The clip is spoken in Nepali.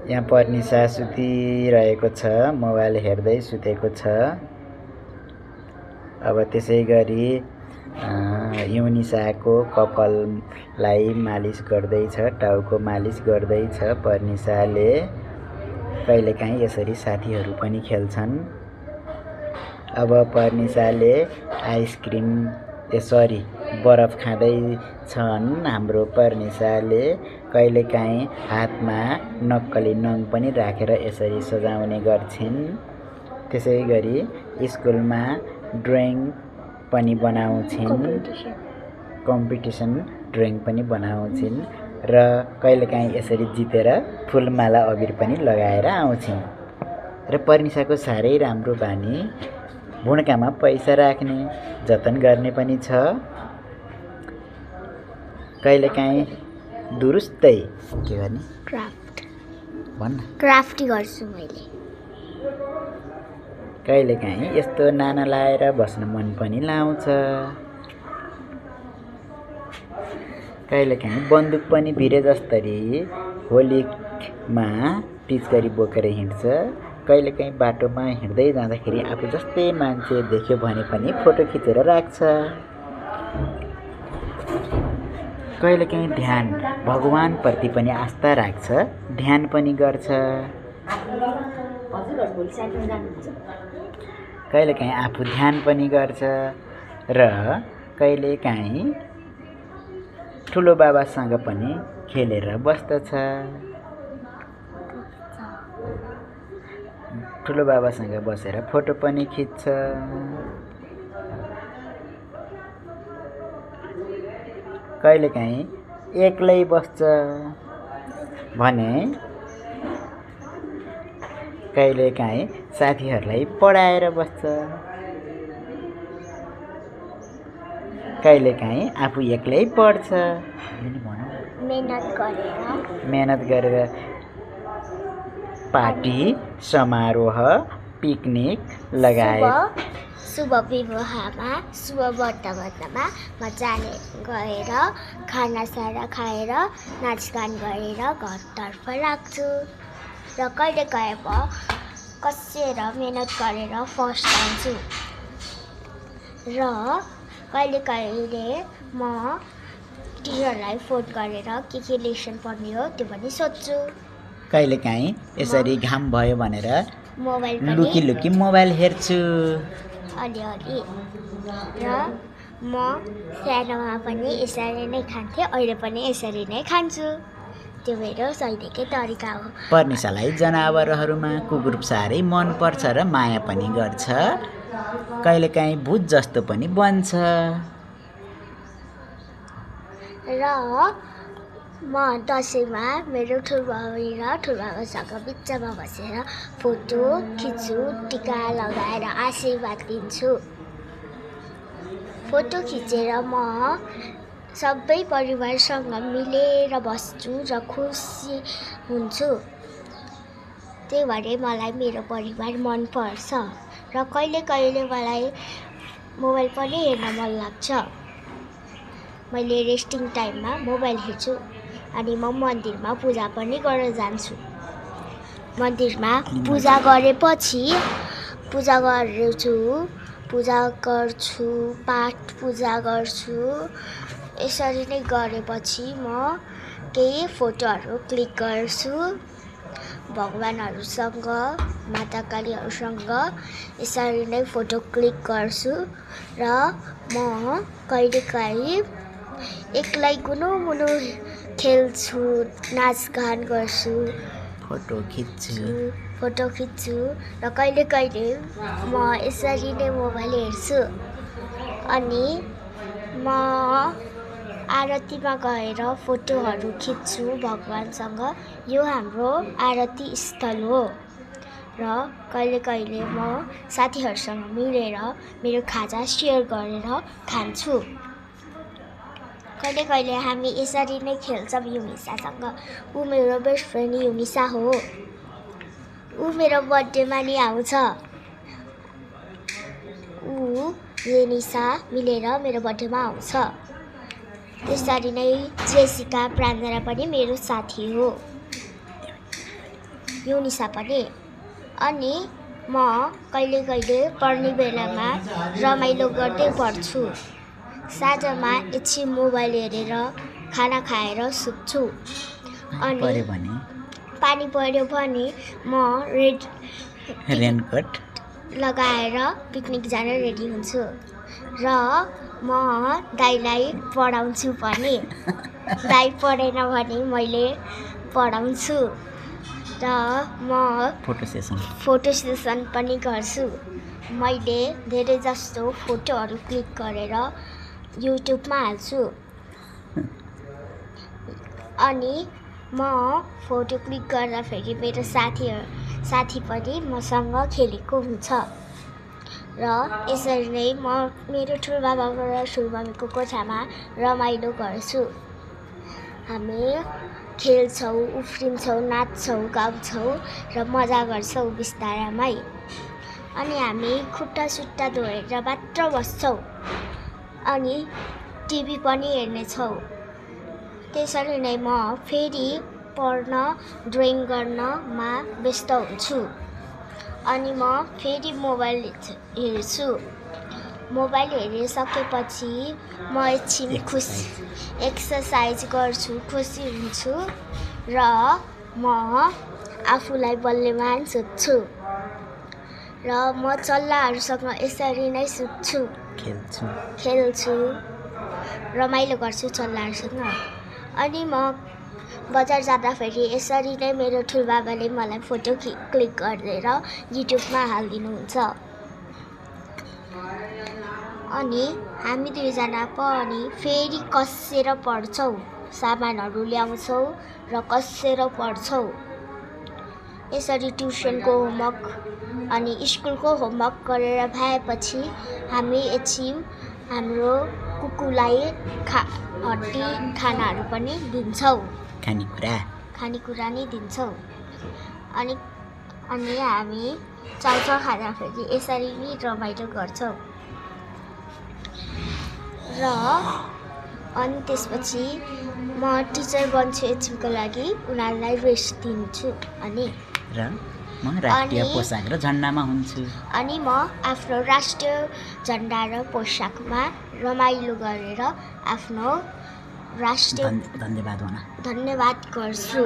यहाँ पर्निसा सुतिरहेको छ, मोबाइल हेर्दै सुतेको छ। अब त्यसै गरी युनिसाको कपाललाई मालिस गर्दैछ, टाउको मालिस गर्दैछ पर्निसाले। कहिलेकाहीँ यसरी साथीहरू पनि खेल्छन्। अब पर्निसाले आइसक्रिम बरफ खाँदैछन् हाम्रो पर्निसाले। कहिलेकाहीँ हातमा नक्कली नङ पनि राखेर यसरी सजाउने गर्छिन्। त्यसै गरी स्कुलमा ड्रइङ पनि बनाउँछिन्, कम्पिटिसन ड्रइङ पनि बनाउँछिन् र कहिलेकाहीँ यसरी जितेर फुलमाला अबिर पनि लगाएर आउँछिन्। र पर्निसाको साह्रै राम्रो बानी भुड्कामा पैसा राख्ने, जतन गर्ने पनि छ। कहिलेकाहीँ दुरुस्तै के गर्ने क्राफ्ट गर्छु मैले। कहिलेकाहीँ यस्तो नाना लाएर बस्न मन पनि लाउँछ। कहिलेकाहीँ बन्दुक पनि भिरे जस्तरी होलीमा पिचकारी बोकेर हिँड्छ। कहिलेकाहीँ बाटोमा हिँड्दै जाँदाखेरि आफू जस्तै मान्छे देख्यो भने पनि फोटो खिचेर राख्छ। कहिलेकाहीँ ध्यान भगवानप्रति पनि आस्था राख्छ, ध्यान पनि गर्छ। कहिलेकाहीँ आफू ध्यान पनि गर्छ र कहिलेकाहीँ ठुलो बाबासँग पनि खेलेर बस्दछ। ठुलो बाबासँग बसेर फोटो पनि खिच्छ। कहिलेकाहीँ एक्लै बस्छ भने कहिलेकाहीँ साथीहरूलाई पढाएर बस्छ। कहिलेकाहीँ आफू एक्लै पढ्छ। मेहनत गरेर पार्टी समारोह पिकनिक लगायत शुभ विवाहमा शुभ व्रतबन्धमा मजाले गएर खानासाना खाएर नाचगान गरेर घरतर्फ लाग्छु। र कहिले कहीँ कसेर मेहनत गरेर फर्स्ट आउँछु। र कहिले कहिले म टिचरलाई फोन गरेर के लेसन पर्ने हो त्यो पनि सोध्छु। कहिलेकाहीँ यसरी घाम भयो भनेर मोबाइल लुकी मोबाइल हेर्छु। अलिअलि। र म सानोमा पनि यसरी नै खान्थेँ, अहिले पनि यसरी नै खान्छु। त्यो मेरो सहिलेकै तरिका हो। पर्निसालाई जनावरहरूमा कुकुर साह्रै मनपर्छ र माया पनि गर्छ। कहिलेकाहीँ भूत जस्तो पनि बन्छ। र म दसैँमा मेरो ठुलबाबी र ठुलबाबासँग बिचमा बसेर फोटो खिच्छु, टिका लगाएर आशीर्वाद दिन्छु। फोटो खिचेर म सबै परिवारसँग मिलेर बस्छु र खुसी हुन्छु। त्यही भएर मलाई मेरो परिवार मनपर्छ। र कहिले कहिले मलाई मोबाइल पनि हेर्न मन लाग्छ। मैले रेस्टिङ टाइममा मोबाइल हेर्छु अनि म मन्दिरमा पूजा पनि गर्न जान्छु। मन्दिरमा पूजा गरेपछि पूजा गर्छु, पाठ पूजा गर्छु। यसरी नै गरेपछि म केही फोटोहरू क्लिक गर्छु भगवानहरूसँग, माता कालीहरूसँग। यसरी नै फोटो क्लिक गर्छु र म कहिलेकाहीँ एक्लै गुनुगुनु खेल्छु, नाचगान गर्छु, फोटो खिच्छु र कहिले कहिले म यसरी नै मोबाइल हेर्छु। अनि म आरतीमा गएर फोटोहरू खिच्छु भगवानसँग। यो हाम्रो आरती स्थल हो। र कहिले कहिले म साथीहरूसँग मिलेर मेरो खाजा सेयर गरेर खान्छु। कहिले कहिले हामी यसरी नै खेल्छौँ युनिसासँग। ऊ मेरो बेस्ट फ्रेन्ड युनिसा हो। ऊ मेरो बर्थडेमा नि आउँछ। ऊ युनिसा मिलेर मेरो बर्थडेमा आउँछ। त्यसरी नै जेसिका प्रान्जना पनि मेरो साथी हो। युनिसा पनि। अनि म कहिले कहिले पढ्ने बेलामा रमाइलो गर्दै पढ्छु। साँझमा एकछिन मोबाइल हेरेर खाना खाएर सुत्छु। अनि पानी पर्यो भने म रेनकोट लगाएर पिकनिक जान रेडी हुन्छु र म दाइलाई पढाउँछु पनि। दाइ पढेन भने मैले पढाउँछु र म फोटो सेसन पनि गर्छु। मैले धेरै जस्तो फोटोहरू क्लिक गरेर युट्युबमा हाल्छु। अनि म फोटो क्लिक गर्दाखेरि मेरो साथी पनि मसँग खेलेको हुन्छ र यसरी नै म मेरो ठुलोबाबा र ठुलोमम्मीको कोठामा रमाइलो गर्छु। हामी खेल्छौँ, उफ्रिन्छौँ, नाच्छौँ, गाउँछौँ र मजा गर्छौँ बिस्तारामै। अनि हामी खुट्टा सुट्टा धोएर मात्र बस्छौँ अनि टिभी पनि हेर्नेछौँ। त्यसरी नै म फेरि पढ्न, ड्रइङ गर्नमा व्यस्त हुन्छु। अनि म फेरि मोबाइल हेर्छु। मोबाइल हेरिसकेपछि म एकछिन एक्सर्साइज गर्छु, खुसी हुन्छु र म आफूलाई बल्यमान सोध्छु र म चल्लाहरूसँग यसरी नै सुत्छु, खेल्छु, रमाइलो गर्छु चल्लाहरूसँग। अनि म बजार जाँदाखेरि यसरी नै मेरो ठुलोबाबाले मलाई फोटो क्लिक गरेर युट्युबमा हालिदिनुहुन्छ। अनि हामी दुईजना पनि फेरि कसेर पढ्छौँ, सामानहरू ल्याउँछौँ र कसेर पढ्छौँ। यसरी ट्युसनको होमवर्क अनि स्कुलको होमवर्क गरेर भएपछि हामी एकछिन हाम्रो कुकुरलाई हड्डी खानाहरू पनि दिन्छौँ, खानेकुरा नै दिन्छौँ। अनि हामी चाउचाउ खाँदाखेरि यसरी नै रमाइलो गर्छौँ र अनि त्यसपछि म टिचर बन्छु एकछिनको लागि, उनीहरूलाई रेस्ट दिन्छु। अनि राष्ट्रिय पोसाक र झन्डामा हुन्छु। अनि म आफ्नो राष्ट्रिय झन्डा र पोसाकमा रमाइलो गरेर आफ्नो राष्ट्रिय धन्यवाद गर्छु।